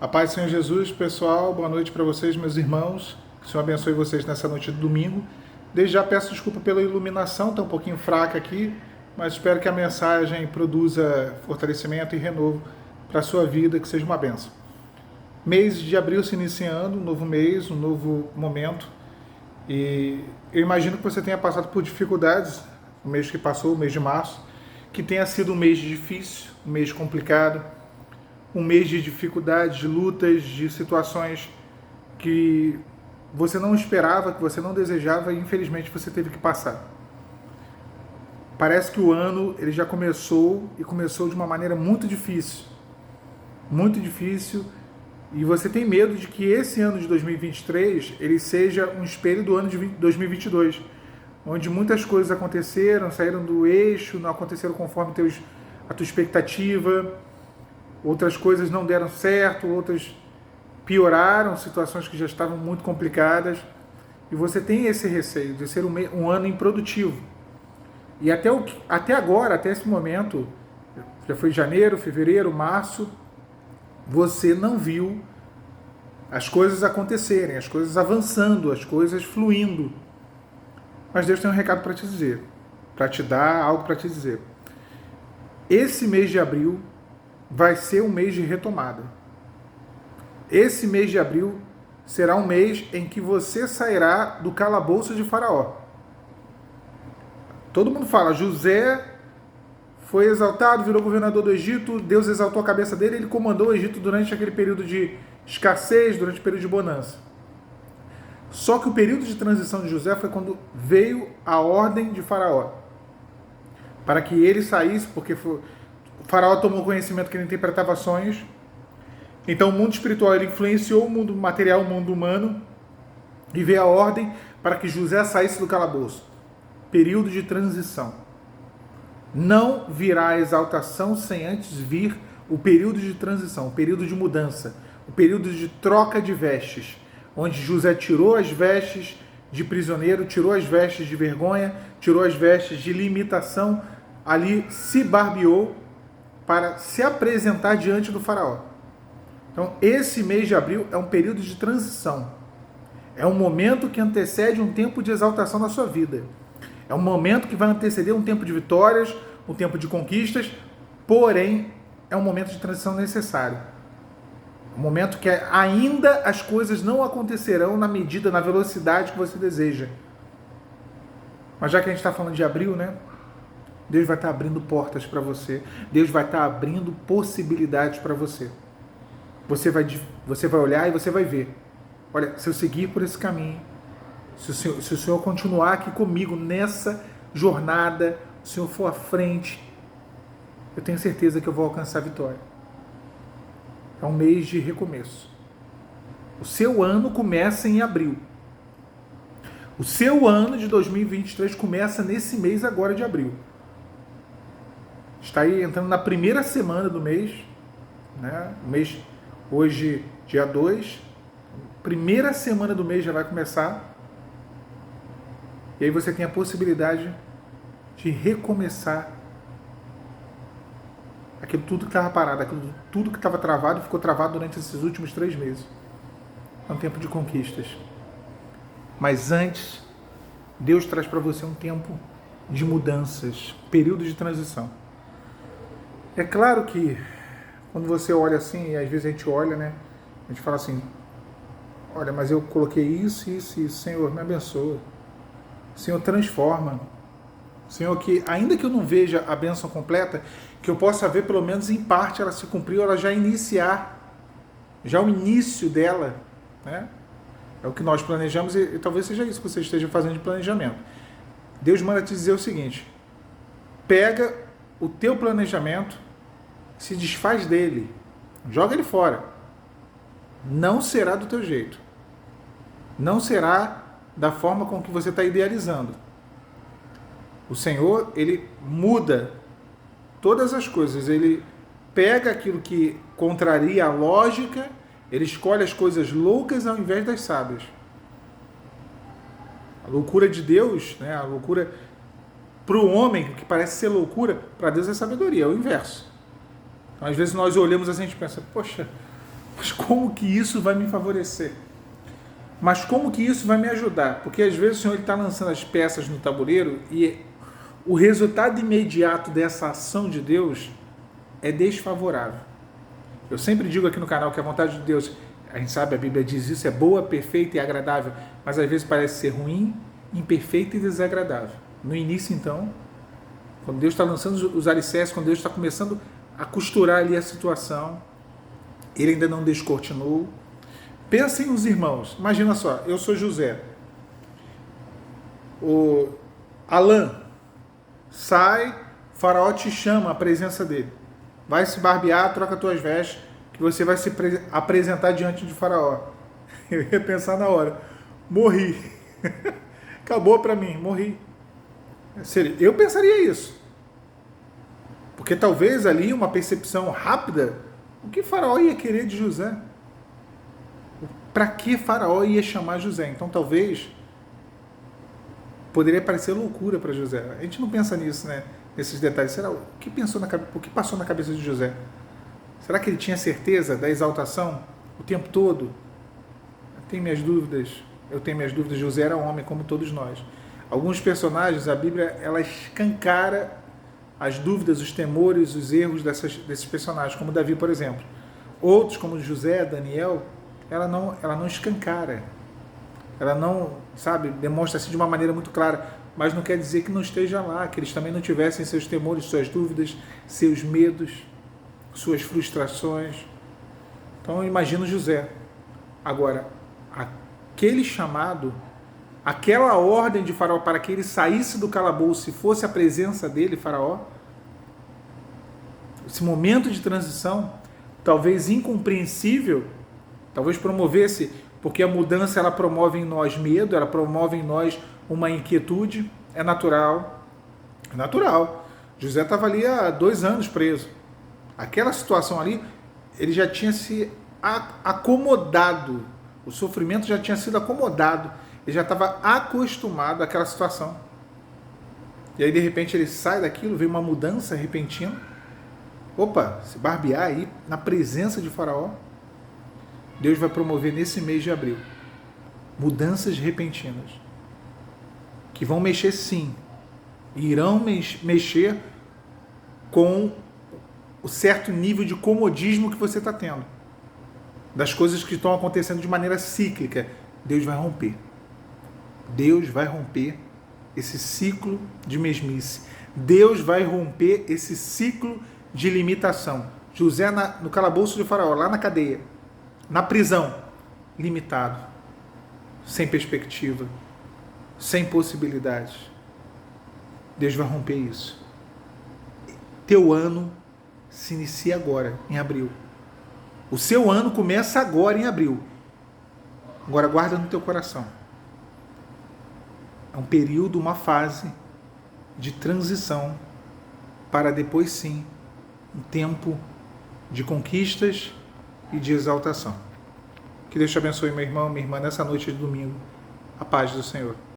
A paz do Senhor Jesus, pessoal, boa noite para vocês, meus irmãos. Que o Senhor abençoe vocês nessa noite de domingo. Desde já peço desculpa pela iluminação, está um pouquinho fraca aqui, mas espero que a mensagem produza fortalecimento e renovo para a sua vida, que seja uma bênção. Mês de abril se iniciando, um novo mês, um novo momento. E eu imagino que você tenha passado por dificuldades no mês que passou, o mês de março, que tenha sido um mês difícil, um mês complicado, um mês de dificuldades, de lutas, de situações que você não esperava, que você não desejava e infelizmente você teve que passar. Parece que o ano ele já começou e começou de uma maneira muito difícil, e você tem medo de que esse ano de 2023 ele seja um espelho do ano de 2022, onde muitas coisas aconteceram, saíram do eixo, não aconteceram conforme a tua expectativa. Outras coisas não deram certo, outras pioraram, situações que já estavam muito complicadas. E você tem esse receio de ser um ano improdutivo. E até agora, até esse momento, já foi janeiro, fevereiro, março, você não viu as coisas acontecerem, as coisas avançando, as coisas fluindo. Mas Deus tem um recado para te dizer, para te dar algo para te dizer. Esse mês de abril vai ser um mês de retomada. Esse mês de abril será um mês em que você sairá do calabouço de Faraó. Todo mundo fala, José foi exaltado, virou governador do Egito, Deus exaltou a cabeça dele, ele comandou o Egito durante aquele período de escassez, durante o período de bonança. Só que o período de transição de José foi quando veio a ordem de Faraó, para que ele saísse, porque o Faraó tomou conhecimento que ele interpretava sonhos. Então o mundo espiritual ele influenciou o mundo material, o mundo humano, e veio a ordem para que José saísse do calabouço. Período de transição. Não virá a exaltação sem antes vir o período de transição, o período de mudança, o período de troca de vestes, onde José tirou as vestes de prisioneiro, tirou as vestes de vergonha, tirou as vestes de limitação, ali se barbeou para se apresentar diante do faraó. Então, esse mês de abril é um período de transição. É um momento que antecede um tempo de exaltação na sua vida. É um momento que vai anteceder um tempo de vitórias, um tempo de conquistas, porém, é um momento de transição necessário. Um momento que ainda as coisas não acontecerão na medida, na velocidade que você deseja. Mas já que a gente está falando de abril, né? Deus vai estar abrindo portas para você. Deus vai estar abrindo possibilidades para você. Você vai olhar e você vai ver. Olha, se eu seguir por esse caminho, se o Senhor continuar aqui comigo nessa jornada, o Senhor for à frente, eu tenho certeza que eu vou alcançar a vitória. É um mês de recomeço. O seu ano começa em abril. O seu ano de 2023 começa nesse mês agora de abril. Está aí entrando na primeira semana do mês, né? O mês, hoje, dia 2, primeira semana do mês já vai começar, e aí você tem a possibilidade de recomeçar aquilo tudo que estava parado, aquilo tudo que estava travado, ficou travado durante esses últimos 3 meses. É um tempo de conquistas. Mas antes, Deus traz para você um tempo de mudanças, período de transição. É claro que quando você olha assim, e às vezes a gente olha, né? A gente fala assim, olha, mas eu coloquei isso, Senhor, me abençoa. Senhor, transforma. Senhor, que ainda que eu não veja a bênção completa, que eu possa ver pelo menos em parte ela se cumprir, ela já iniciar, já o início dela, né? É o que nós planejamos e talvez seja isso que você esteja fazendo de planejamento. Deus manda te dizer o seguinte, pega o teu planejamento, se desfaz dele, joga ele fora. Não será do teu jeito. Não será da forma com que você está idealizando. O Senhor, ele muda todas as coisas. Ele pega aquilo que contraria a lógica, ele escolhe as coisas loucas ao invés das sábias. A loucura de Deus, né, a loucura para o homem, que parece ser loucura, para Deus é sabedoria, é o inverso. Então, às vezes nós olhamos assim e a gente pensa, poxa, Mas como que isso vai me favorecer? Mas como que isso vai me ajudar? Porque às vezes o Senhor está lançando as peças no tabuleiro e o resultado imediato dessa ação de Deus é desfavorável. Eu sempre digo aqui no canal que a vontade de Deus, a gente sabe, a Bíblia diz isso, é boa, perfeita e agradável, mas às vezes parece ser ruim, imperfeita e desagradável. No início, então, quando Deus está lançando os alicerces, quando Deus está começando a costurar ali a situação, Ele ainda não descortinou. Pensem nos irmãos. Imagina só, eu sou José. O Alain sai, o faraó te chama à presença dele. Vai se barbear, troca tuas vestes, que você vai se apresentar diante de faraó. Eu ia pensar na hora, morri. Acabou para mim, morri. Eu pensaria isso. Porque talvez ali uma percepção rápida, o que faraó ia querer de José? Para que faraó ia chamar José? Então talvez poderia parecer loucura para José. A gente não pensa nisso, né? Nesses detalhes. Será o que passou na cabeça de José? Será que ele tinha certeza da exaltação o tempo todo? Eu tenho minhas dúvidas. José era homem como todos nós. Alguns personagens, a Bíblia, ela escancara as dúvidas, os temores, os erros desses personagens, como Davi, por exemplo. Outros, como José, Daniel, ela não escancara. Ela não, demonstra-se de uma maneira muito clara, mas não quer dizer que não esteja lá, que eles também não tivessem seus temores, suas dúvidas, seus medos, suas frustrações. Então eu imagino José. Agora, aquele chamado, aquela ordem de Faraó para que ele saísse do calabouço e fosse a presença dele, Faraó, esse momento de transição, talvez incompreensível, talvez promovesse, porque a mudança ela promove em nós medo, ela promove em nós uma inquietude, é natural. É natural. José estava ali há 2 anos preso. Aquela situação ali, ele já tinha se acomodado, o sofrimento já tinha sido acomodado, ele já estava acostumado àquela situação. E aí de repente ele sai daquilo, vem uma mudança repentina. Opa, se barbear aí na presença de Faraó, Deus vai promover nesse mês de abril mudanças repentinas que vão mexer sim, irão mexer com o certo nível de comodismo que você está tendo, das coisas que estão acontecendo de maneira cíclica. Deus vai romper. Deus vai romper esse ciclo de mesmice. Deus vai romper esse ciclo de limitação. José no calabouço de Faraó, lá na cadeia, na prisão, limitado, sem perspectiva, sem possibilidades. Deus vai romper isso. Teu ano se inicia agora, em abril. O seu ano começa agora, em abril. Agora guarda no teu coração. É um período, uma fase de transição para depois sim, um tempo de conquistas e de exaltação. Que Deus te abençoe, meu irmão, minha irmã, nessa noite de domingo. A paz do Senhor.